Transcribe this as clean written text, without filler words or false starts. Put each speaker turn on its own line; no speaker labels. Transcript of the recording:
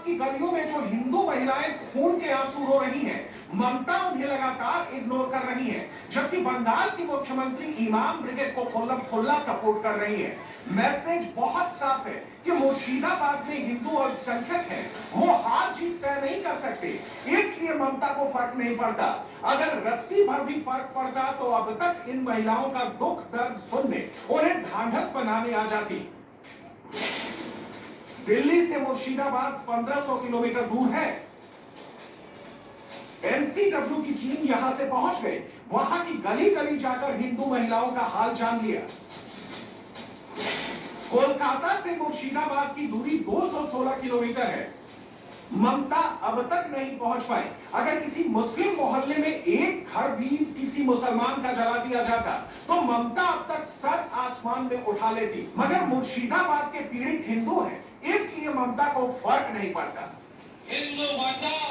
की गलियों में जो हिंदू महिलाएं खून के आंसू रो रही हैं, ममता उन्हें लगातार इग्नोर कर रही है, जबकि बंगाल की मुख्यमंत्री इमाम ब्रिगेड को खुल्ला सपोर्ट कर रही है। मैसेज बहुत साफ है कि मुर्शिदाबाद में हिंदू अल्पसंख्यक हैं, वो हार जीत तय नहीं कर सकते, इसलिए ममता को फर्क नहीं पड़ता। अगर रत्ती भर भी फर्क पड़ता तो अब तक इन महिलाओं का दुख दर्द सुनने उन्हें ढांढस बनाने आ जाती। दिल्ली से मुर्शिदाबाद 1500 किलोमीटर दूर है। एनसीडब्ल्यू की टीम यहां से पहुंच गई, वहां की गली गली जाकर हिंदू महिलाओं का हाल जान लिया। कोलकाता से मुर्शिदाबाद की दूरी 216 किलोमीटर है। ममता अब तक नहीं पहुंच पाई। अगर किसी मुस्लिम मोहल्ले में एक घर भी किसी मुसलमान का जला दिया जाता तो ममता अब तक सर आसमान में उठा लेती, मगर मुर्शिदाबाद के पीड़ित हिंदू हैं, इसलिए ममता को फर्क नहीं पड़ता।
हिंदू बचाओ